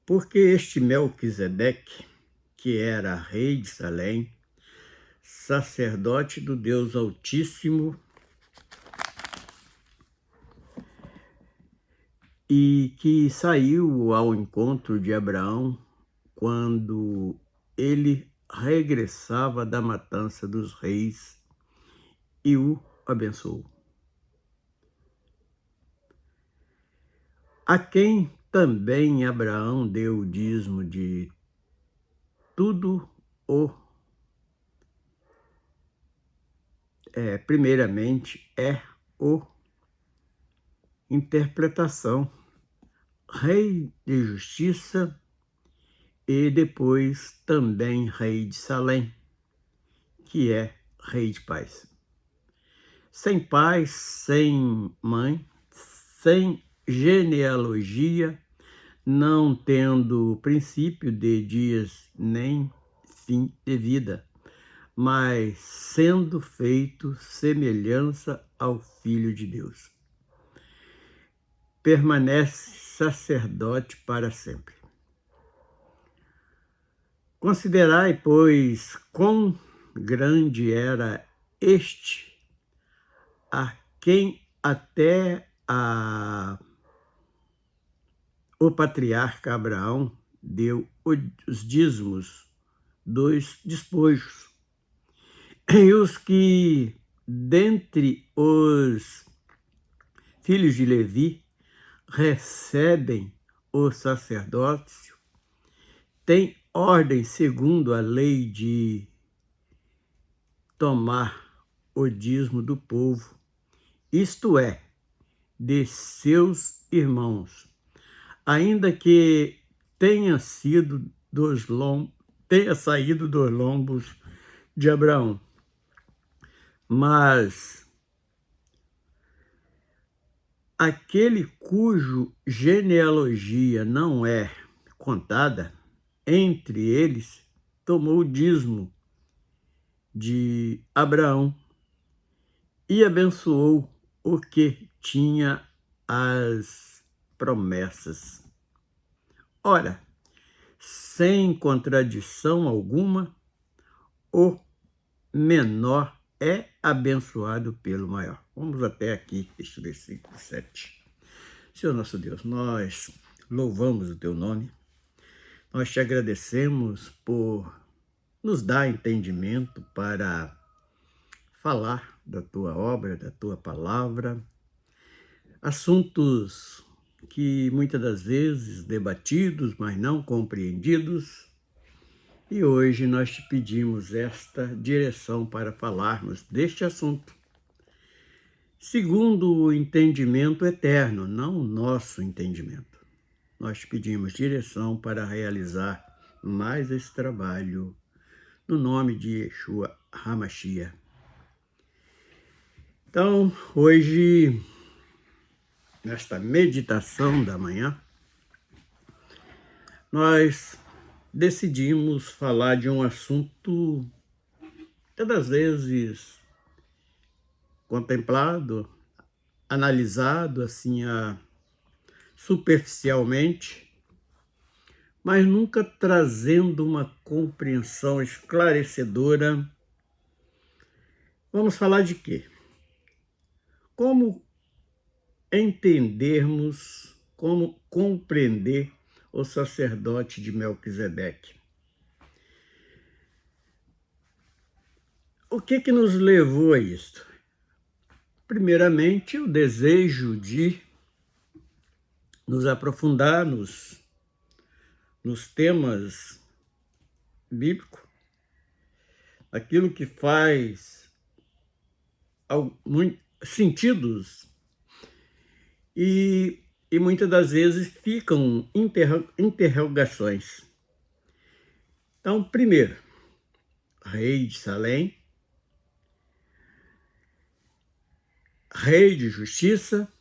Porque este Melquisedeque, que era rei de Salém, sacerdote do Deus Altíssimo, e que saiu ao encontro de Abraão quando ele regressava da matança dos reis e o abençoou. A quem também Abraão deu o dízimo de tudo primeiramente o interpretação, rei de justiça e depois também rei de Salém, que é rei de paz. Sem pai, sem mãe, sem genealogia, não tendo princípio de dias nem fim de vida, mas sendo feito semelhança ao Filho de Deus. Permanece sacerdote para sempre. Considerai, pois, quão grande era este, a quem até o patriarca Abraão deu os dízimos dos despojos. E os que, dentre os filhos de Levi, recebem o sacerdócio, têm ordem segundo a lei de tomar o dízimo do povo, isto é, de seus irmãos, ainda que tenha saído dos lombos de Abraão. Mas aquele cujo genealogia não é contada, entre eles tomou o dízimo de Abraão e abençoou o que tinha as promessas. Ora, sem contradição alguma, o menor é abençoado pelo maior. Vamos até aqui, este versículo 7. Senhor nosso Deus, nós louvamos o teu nome, nós te agradecemos por nos dar entendimento para falar da tua obra, da tua palavra, assuntos que muitas das vezes debatidos, mas não compreendidos. E hoje nós te pedimos esta direção para falarmos deste assunto, segundo o entendimento eterno, não o nosso entendimento. Nós te pedimos direção para realizar mais esse trabalho, no nome de Yeshua HaMashiach. Então, hoje, nesta meditação da manhã, nós decidimos falar de um assunto, muitas vezes, contemplado, analisado assim superficialmente, mas nunca trazendo uma compreensão esclarecedora. Vamos falar de quê? Como entendermos, como compreender o sacerdote de Melquisedeque. O que nos levou a isto? Primeiramente, o desejo de nos aprofundar nos temas bíblicos, aquilo que faz sentidos e muitas das vezes ficam interrogações. Então, primeiro, rei de Salém, rei de justiça,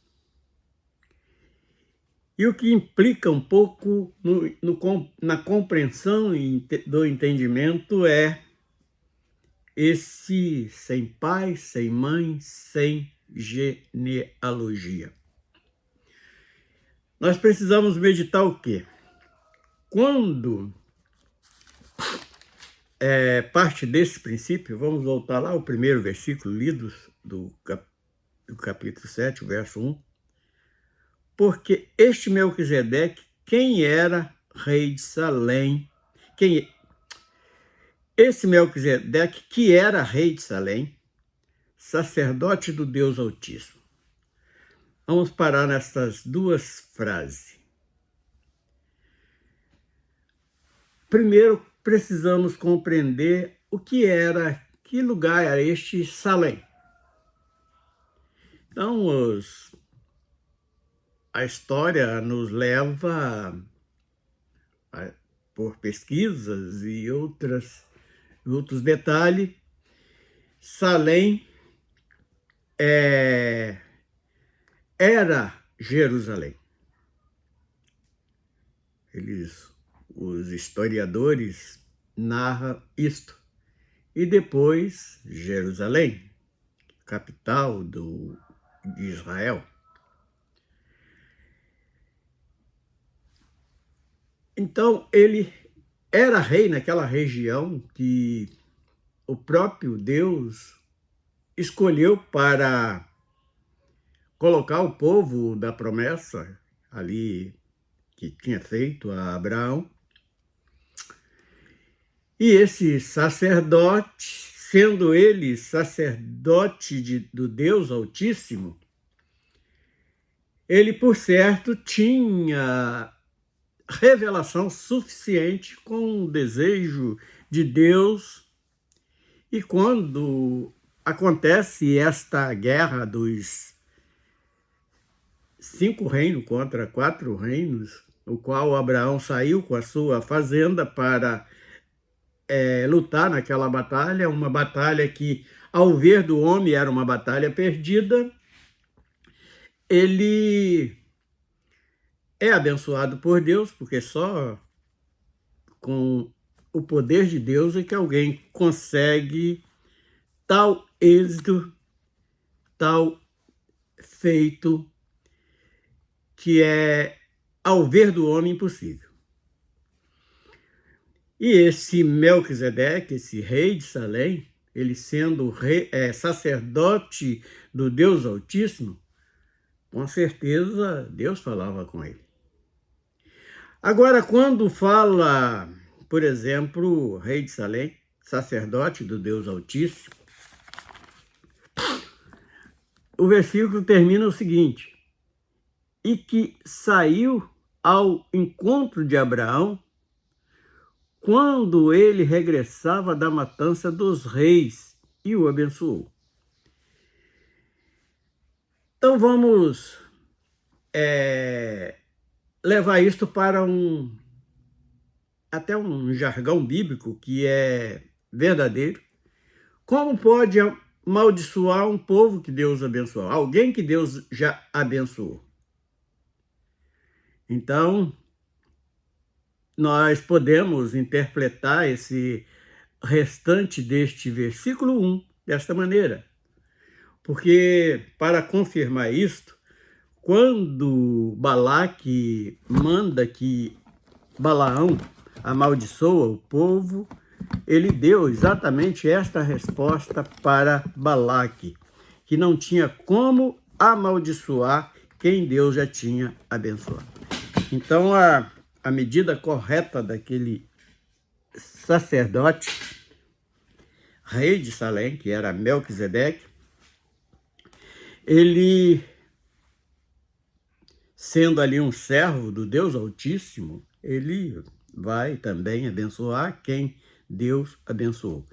e o que implica um pouco na compreensão do entendimento é esse sem pai, sem mãe, sem genealogia. nós precisamos meditar o quê? Quando parte desse princípio, vamos voltar lá ao primeiro versículo lido do capítulo 7, verso 1. Porque este Melquisedeque, quem era rei de Salém, esse Melquisedeque, que era rei de Salém, sacerdote do Deus Altíssimo. Vamos parar nessas duas frases. Primeiro, precisamos compreender o que era, que lugar era este Salém. Então, a história nos leva, por pesquisas e outros detalhes, Salém era Jerusalém. Os historiadores narram isto. E depois Jerusalém, capital de Israel. Então, ele era rei naquela região que o próprio Deus escolheu para colocar o povo da promessa ali que tinha feito a Abraão. E esse sacerdote, sendo ele sacerdote do Deus Altíssimo, ele, por certo, tinha revelação suficiente com o desejo de Deus. E quando acontece esta guerra dos 5 reinos contra 4 reinos, o qual Abraão saiu com a sua fazenda para lutar naquela batalha, uma batalha que, ao ver do homem, era uma batalha perdida, ele é abençoado por Deus, porque só com o poder de Deus é que alguém consegue tal êxito, tal feito, que é, ao ver do homem, impossível. E esse Melquisedeque, esse rei de Salém, ele sendo sacerdote do Deus Altíssimo, com certeza Deus falava com ele. Agora, quando fala, por exemplo, rei de Salém, sacerdote do Deus Altíssimo, o versículo termina o seguinte: e que saiu ao encontro de Abraão quando ele regressava da matança dos reis e o abençoou. Então vamos levar isto para até um jargão bíblico que é verdadeiro. Como pode amaldiçoar um povo que Deus abençoou? Alguém que Deus já abençoou. Então, nós podemos interpretar esse restante deste versículo 1 desta maneira. Porque, para confirmar isto, quando Balaque manda que Balaão amaldiçoa o povo, ele deu exatamente esta resposta para Balaque, que não tinha como amaldiçoar quem Deus já tinha abençoado. Então, a medida correta daquele sacerdote, rei de Salém, que era Melquisedeque, ele, sendo ali um servo do Deus Altíssimo, ele vai também abençoar quem Deus abençoou.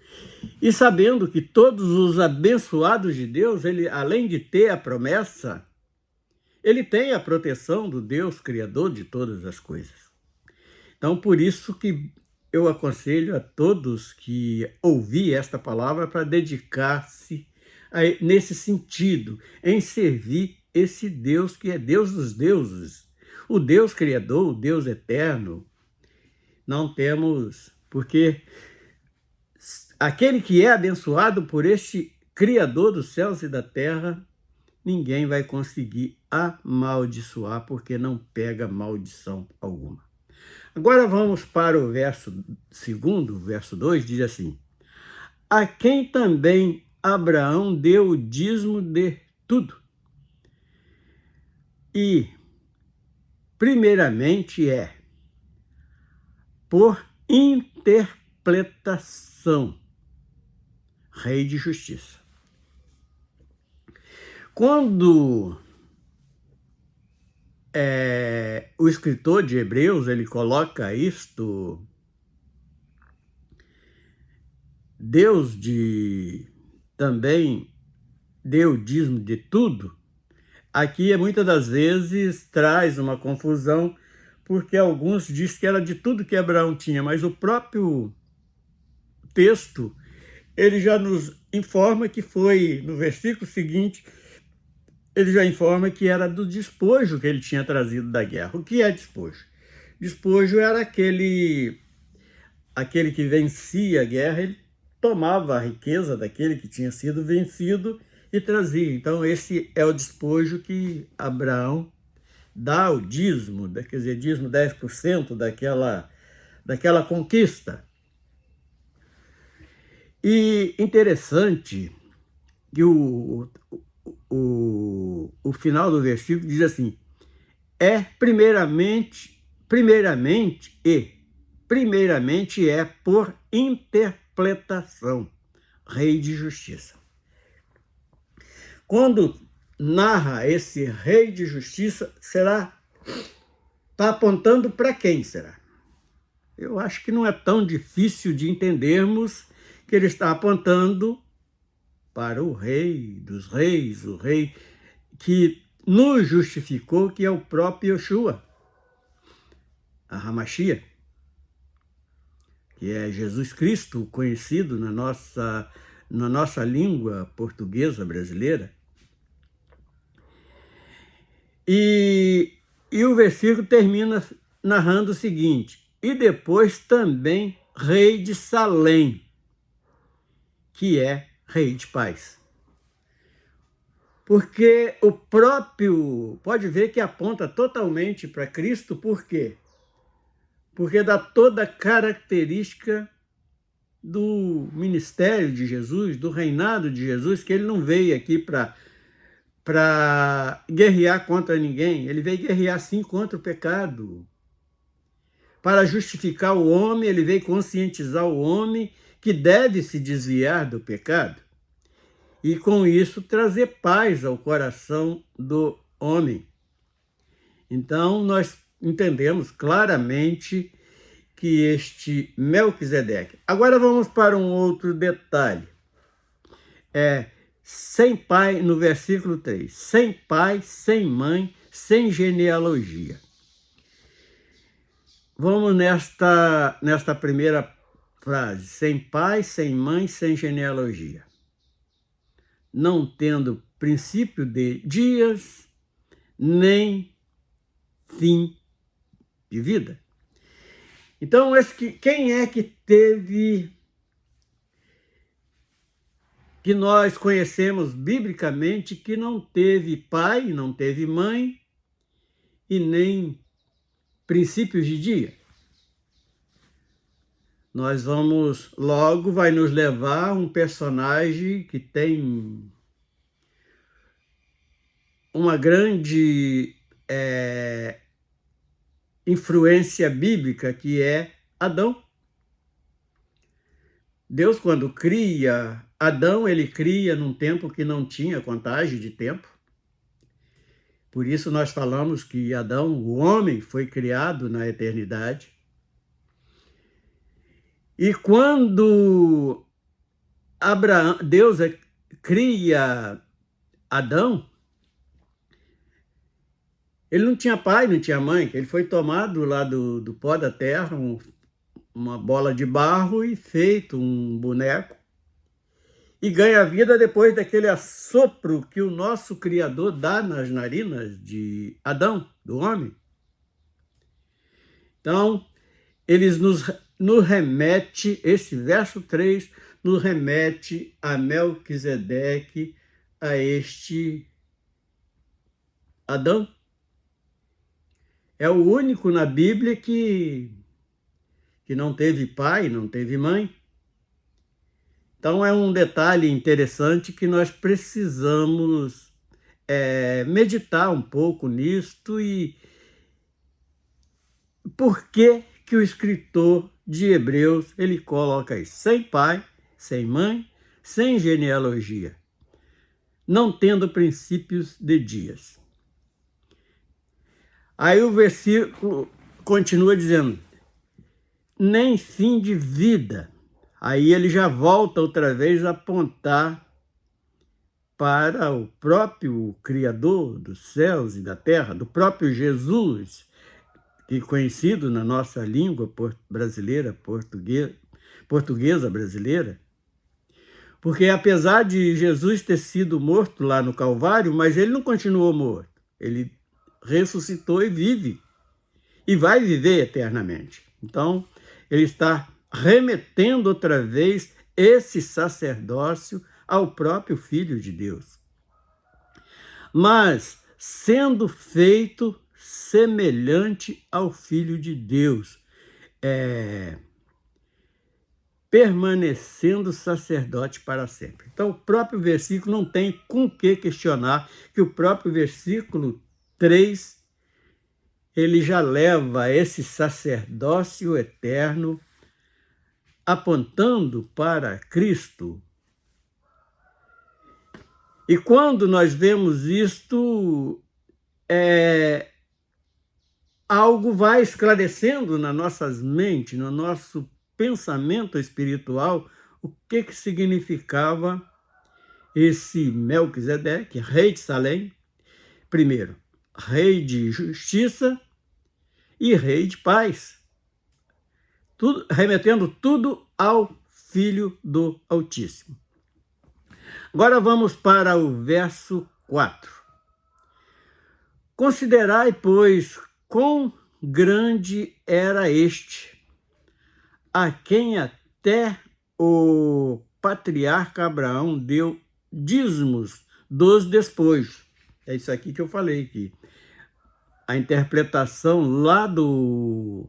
E sabendo que todos os abençoados de Deus, ele, além de ter a promessa, ele tem a proteção do Deus Criador de todas as coisas. Então, por isso que eu aconselho a todos que ouvir esta palavra para dedicar-se nesse sentido, em servir esse Deus que é Deus dos deuses, o Deus Criador, o Deus eterno. Não temos, porque aquele que é abençoado por este Criador dos céus e da terra, ninguém vai conseguir amaldiçoar, porque não pega maldição alguma. Agora vamos para o verso 2, verso 2, diz assim: a quem também Abraão deu o dízimo de tudo. E, primeiramente, por interpretação, Rei de Justiça. Quando o escritor de Hebreus ele coloca isto, Deus também deu o dízimo de tudo, aqui muitas das vezes traz uma confusão, porque alguns dizem que era de tudo que Abraão tinha, mas o próprio texto ele já nos informa que foi, no versículo seguinte, ele já informa que era do despojo que ele tinha trazido da guerra. O que é despojo? Despojo era aquele que vencia a guerra, ele tomava a riqueza daquele que tinha sido vencido e trazia. Então esse é o despojo que Abraão dá o dízimo, quer dizer, dízimo 10% daquela conquista. E interessante que o final do versículo diz assim: primeiramente é por interpretação, Rei de Justiça. Quando narra esse Rei de Justiça, está apontando para quem será? Eu acho que não é tão difícil de entendermos que ele está apontando para o Rei dos Reis, o Rei que nos justificou, que é o próprio Yeshua, a Hamashia, que é Jesus Cristo, conhecido na nossa língua portuguesa brasileira. E o versículo termina narrando o seguinte: e depois também Rei de Salém, que é Rei de Paz. Porque o próprio, pode ver que aponta totalmente para Cristo, por quê? Porque dá toda a característica do ministério de Jesus, do reinado de Jesus, que ele não veio aqui para guerrear contra ninguém, ele veio guerrear sim contra o pecado. Para justificar o homem, ele veio conscientizar o homem que deve se desviar do pecado e, com isso, trazer paz ao coração do homem. Então, nós entendemos claramente que este Melquisedeque. Agora vamos para um outro detalhe. Sem pai, no versículo 3. Sem pai, sem mãe, sem genealogia. Vamos nesta primeira frase. Sem pai, sem mãe, sem genealogia. Não tendo princípio de dias, nem fim de vida. Então, quem é que teve, que nós conhecemos biblicamente, que não teve pai, não teve mãe e nem princípios de dia? Nós vai nos levar um personagem que tem uma grande influência bíblica, que é Adão. Deus, quando cria Adão, ele cria num tempo que não tinha contagem de tempo. Por isso nós falamos que Adão, o homem, foi criado na eternidade. E quando Deus cria Adão, ele não tinha pai, não tinha mãe, ele foi tomado lá do pó da terra, uma bola de barro, e feito um boneco, e ganha vida depois daquele assopro que o nosso Criador dá nas narinas de Adão, do homem. Então, nos remete, esse verso 3, nos remete a Melquisedeque, a este Adão. É o único na Bíblia que não teve pai, não teve mãe. Então é um detalhe interessante que nós precisamos meditar um pouco nisto e por que que o escritor de Hebreus ele coloca isso? Sem pai, sem mãe, sem genealogia, não tendo princípios de dias. Aí o versículo continua dizendo, nem fim de vida. Aí ele já volta outra vez a apontar para o próprio Criador dos céus e da terra, do próprio Jesus, que é conhecido na nossa língua brasileira, portuguesa brasileira, porque apesar de Jesus ter sido morto lá no Calvário, mas ele não continuou morto, ele ressuscitou e vive, e vai viver eternamente. Então, ele está remetendo outra vez esse sacerdócio ao próprio Filho de Deus. Mas sendo feito semelhante ao Filho de Deus, permanecendo sacerdote para sempre. Então, o próprio versículo não tem com que questionar, que o próprio versículo 3, ele já leva esse sacerdócio eterno, apontando para Cristo. E quando nós vemos isto, algo vai esclarecendo nas nossas mentes, no nosso pensamento espiritual, o que significava esse Melquisedeque, rei de Salém, primeiro, rei de justiça e rei de paz, tudo, remetendo tudo ao Filho do Altíssimo. Agora vamos para o verso 4. Considerai, pois, quão grande era este, a quem até o patriarca Abraão deu dízimos dos despojos. É isso aqui que eu falei aqui. A interpretação lá do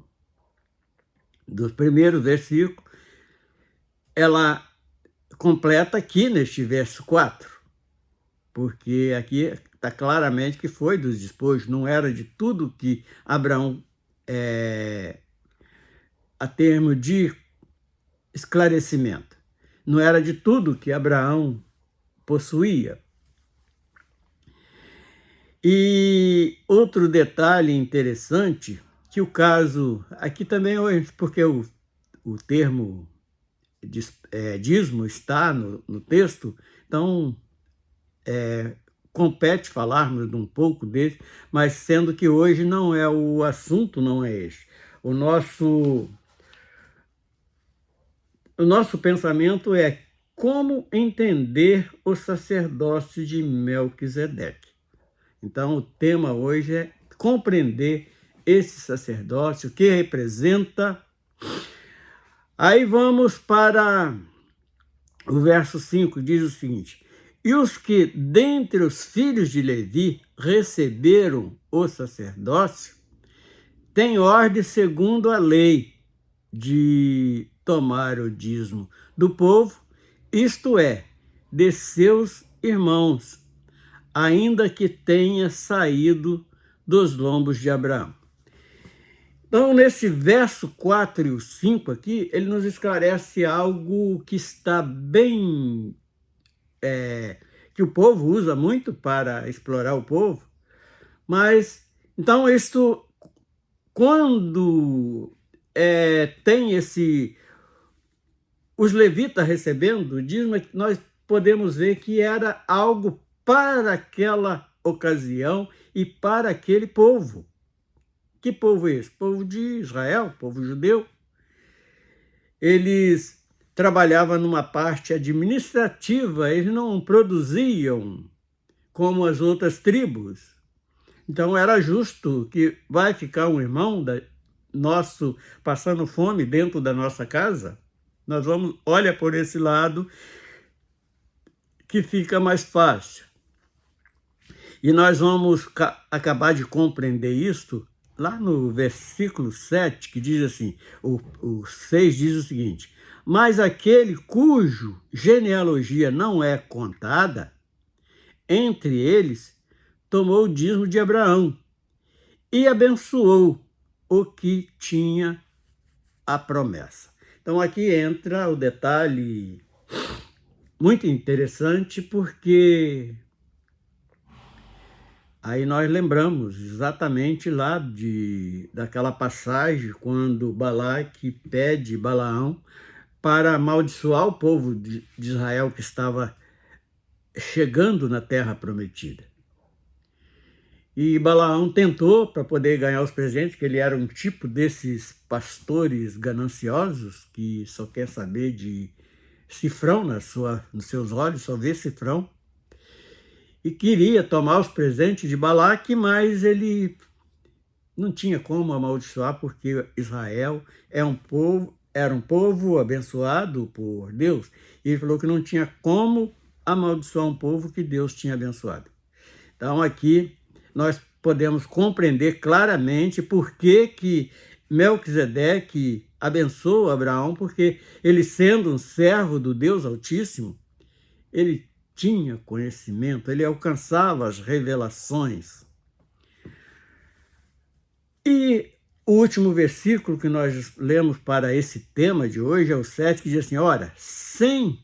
primeiro versículo, ela completa aqui neste verso 4, porque aqui está claramente que foi dos despojos, não era de tudo que Abraão, a termo de esclarecimento, não era de tudo que Abraão possuía. E outro detalhe interessante, que o caso, aqui também, porque o termo dízimo está no texto, então compete falarmos de um pouco desse, mas sendo que hoje não é o assunto, não é este. O nosso pensamento é como entender o sacerdócio de Melquisedeque. Então, o tema hoje é compreender esse sacerdócio, o que representa. Aí vamos para o verso 5, diz o seguinte: e os que dentre os filhos de Levi receberam o sacerdócio, têm ordem segundo a lei de tomar o dízimo do povo, isto é, de seus irmãos, ainda que tenha saído dos lombos de Abraão. Então, nesse verso 4 e o 5 aqui, ele nos esclarece algo que está bem... que o povo usa muito para explorar o povo, mas, então, isso, quando tem os levitas recebendo o dízimo, nós podemos ver que era algo para aquela ocasião e para aquele povo. Que povo é esse? Povo de Israel, povo judeu. Eles trabalhavam numa parte administrativa, eles não produziam como as outras tribos. Então era justo que vai ficar um irmão nosso passando fome dentro da nossa casa? Nós vamos, olha por esse lado, que fica mais fácil. E nós vamos acabar de compreender isto lá no versículo 7, que diz assim, o 6 diz o seguinte: mas aquele cujo genealogia não é contada, entre eles, tomou o dízimo de Abraão e abençoou o que tinha a promessa. Então aqui entra o detalhe muito interessante, porque aí nós lembramos exatamente lá daquela passagem quando Balaque pede Balaão para amaldiçoar o povo de Israel que estava chegando na terra prometida. E Balaão tentou para poder ganhar os presentes, que ele era um tipo desses pastores gananciosos que só quer saber de cifrão nos seus olhos, só vê cifrão. E queria tomar os presentes de Balaque, mas ele não tinha como amaldiçoar, porque Israel era um povo abençoado por Deus. E ele falou que não tinha como amaldiçoar um povo que Deus tinha abençoado. Então aqui nós podemos compreender claramente por que Melquisedeque abençoou Abraão, porque ele, sendo um servo do Deus Altíssimo, ele tinha conhecimento, ele alcançava as revelações. E o último versículo que nós lemos para esse tema de hoje é o 7, que diz assim: ora, sem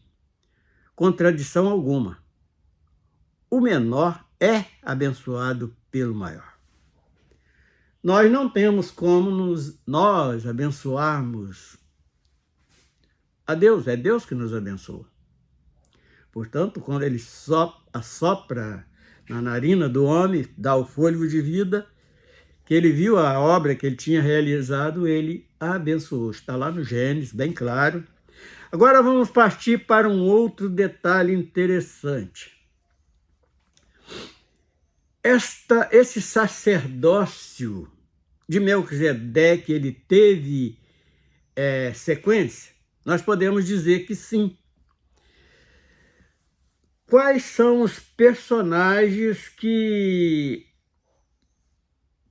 contradição alguma, o menor é abençoado pelo maior. Nós não temos como nós abençoarmos a Deus, é Deus que nos abençoa. Portanto, quando ele assopra na narina do homem, dá o fôlego de vida, que ele viu a obra que ele tinha realizado, ele a abençoou. Está lá no Gênesis, bem claro. Agora vamos partir para um outro detalhe interessante. Esse sacerdócio de Melquisedeque, ele teve sequência? Nós podemos dizer que sim. Quais são os personagens que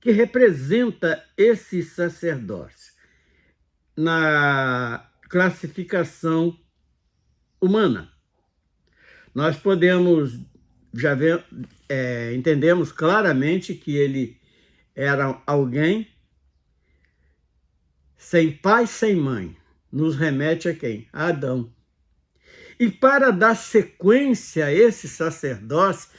representa esse sacerdócio na classificação humana? Nós podemos entendemos claramente que ele era alguém sem pai, sem mãe. Nos remete a quem? A Adão. E para dar sequência a esse sacerdócio,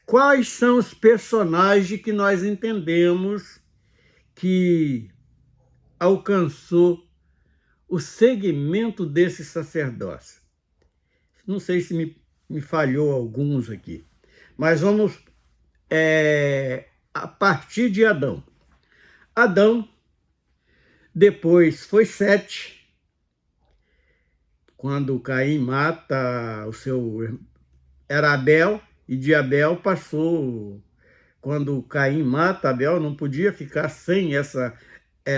quais são os personagens que nós entendemos que alcançou o segmento desse sacerdócio? Não sei se me falhou alguns aqui, mas vamos a partir de Adão. Adão, depois foi Sete, quando Caim mata o seu... Era Abel, e de Abel passou... Quando Caim mata Abel, não podia ficar sem essa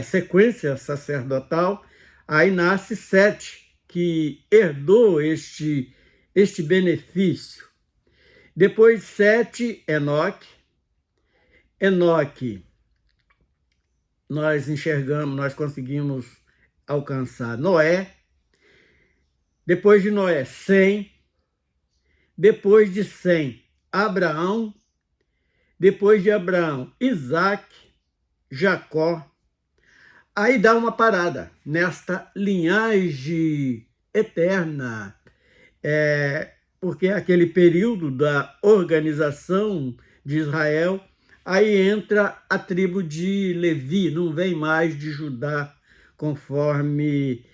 sequência sacerdotal. Aí nasce Sete, que herdou este benefício. Depois de Sete, Enoque. Enoque, nós conseguimos alcançar Noé. Depois de Noé, Sem. Depois de Sem, Abraão. Depois de Abraão, Isaac, Jacó. Aí dá uma parada nesta linhagem eterna, porque é aquele período da organização de Israel. Aí entra a tribo de Levi, não vem mais de Judá, conforme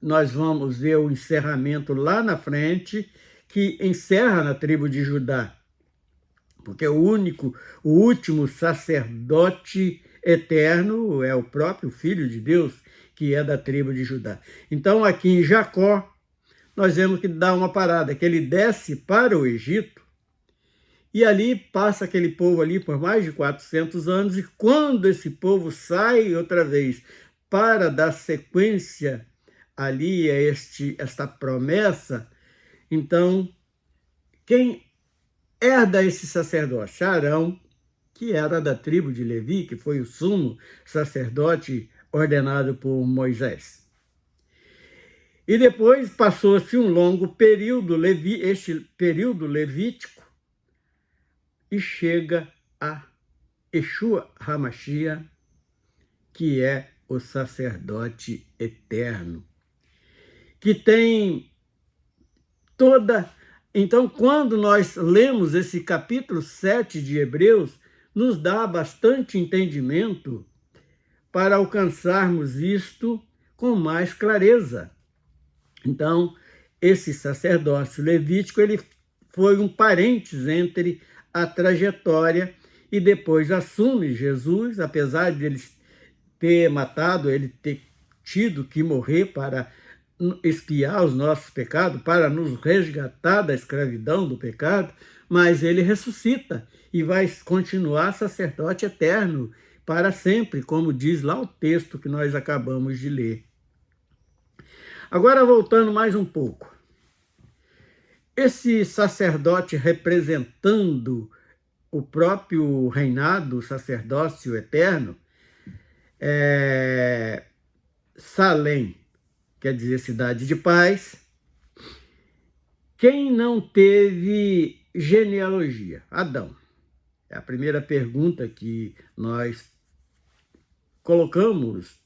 nós vamos ver o encerramento lá na frente, que encerra na tribo de Judá, porque o último sacerdote eterno é o próprio Filho de Deus, que é da tribo de Judá. Então aqui em Jacó, nós vemos que dá uma parada, que ele desce para o Egito, e ali passa aquele povo ali por mais de 400 anos, e quando esse povo sai outra vez para dar sequência ali a esta promessa, então quem herda esse sacerdócio Arão, que era da tribo de Levi, que foi o sumo sacerdote ordenado por Moisés. E depois passou-se um longo período, este período levítico, e chega a Yeshua HaMashiach, que é o sacerdote eterno, que tem toda... Então, quando nós lemos esse capítulo 7 de Hebreus, nos dá bastante entendimento para alcançarmos isto com mais clareza. Então, esse sacerdócio levítico, ele foi um parênteses entre a trajetória e depois assume Jesus, apesar de ele ter matado, ele ter tido que morrer para expiar os nossos pecados, para nos resgatar da escravidão do pecado, mas ele ressuscita e vai continuar sacerdote eterno para sempre, como diz lá o texto que nós acabamos de ler. Agora, voltando mais um pouco. Esse sacerdote representando o próprio reinado, o sacerdócio eterno, Salém, quer dizer cidade de paz. Quem não teve genealogia? Adão. É a primeira pergunta que nós colocamos.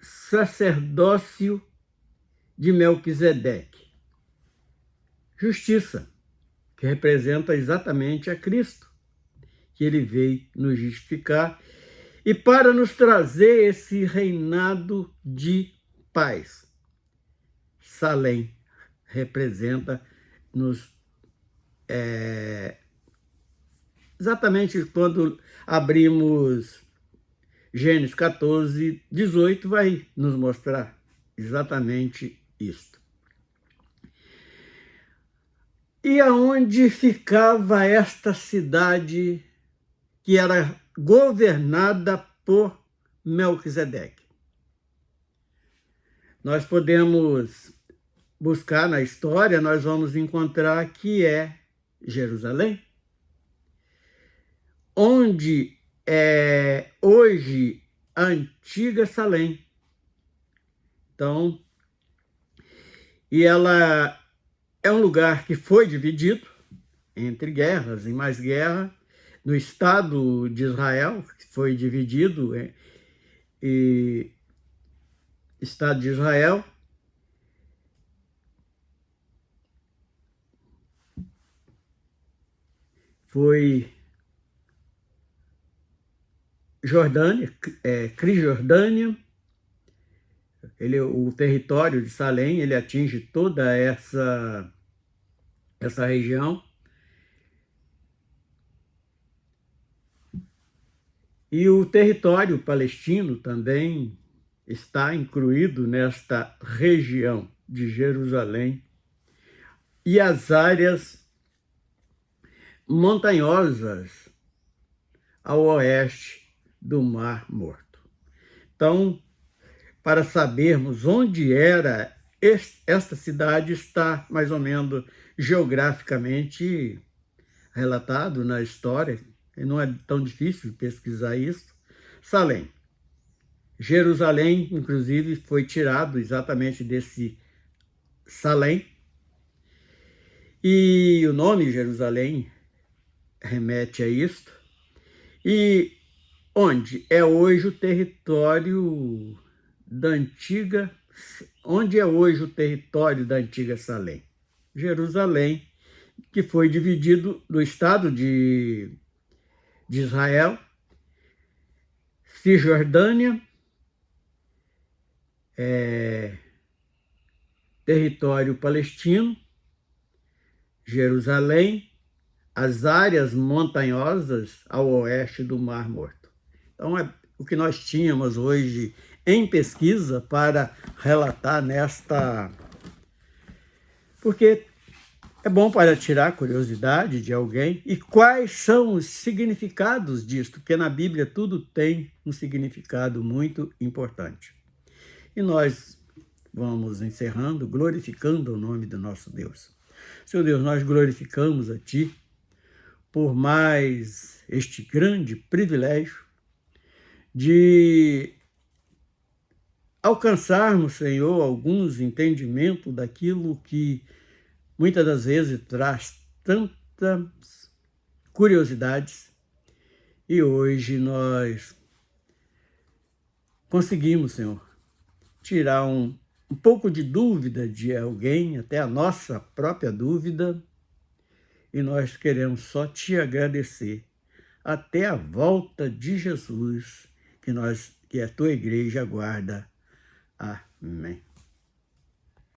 Sacerdócio de Melquisedeque. Justiça, que representa exatamente a Cristo, que ele veio nos justificar e para nos trazer esse reinado de paz. Salém representa exatamente quando abrimos Gênesis 14, 18, vai nos mostrar exatamente isto. E aonde ficava esta cidade que era governada por Melquisedeque? Nós podemos buscar na história, nós vamos encontrar que é Jerusalém, onde é hoje a antiga Salém. Então, e ela é um lugar que foi dividido entre guerras e mais guerra, no Estado de Israel, que foi dividido, e Estado de Israel, foi Jordânia, Cisjordânia, o território de Salém, ele atinge toda essa região. E o território palestino também está incluído nesta região de Jerusalém e as áreas montanhosas ao oeste do Mar Morto. Então, para sabermos onde era esta cidade, está mais ou menos geograficamente relatado na história, e não é tão difícil pesquisar isso. Salém. Jerusalém, inclusive, foi tirado exatamente desse Salém. E o nome Jerusalém remete a isto. E onde é hoje o território da antiga... Onde é hoje o território da antiga Salém? Jerusalém, que foi dividido do Estado de Israel, Cisjordânia, território palestino, Jerusalém, as áreas montanhosas ao oeste do Mar Morto. Então, é o que nós tínhamos hoje em pesquisa para relatar nesta... Porque é bom para tirar a curiosidade de alguém. E quais são os significados disto? Porque na Bíblia tudo tem um significado muito importante. E nós vamos encerrando, glorificando o nome do nosso Deus. Senhor Deus, nós glorificamos a Ti por mais este grande privilégio de alcançarmos, Senhor, alguns entendimentos daquilo que muitas das vezes traz tantas curiosidades. E hoje nós conseguimos, Senhor, tirar um pouco de dúvida de alguém, até a nossa própria dúvida, e nós queremos só te agradecer até a volta de Jesus, que a tua igreja aguarda. Amém.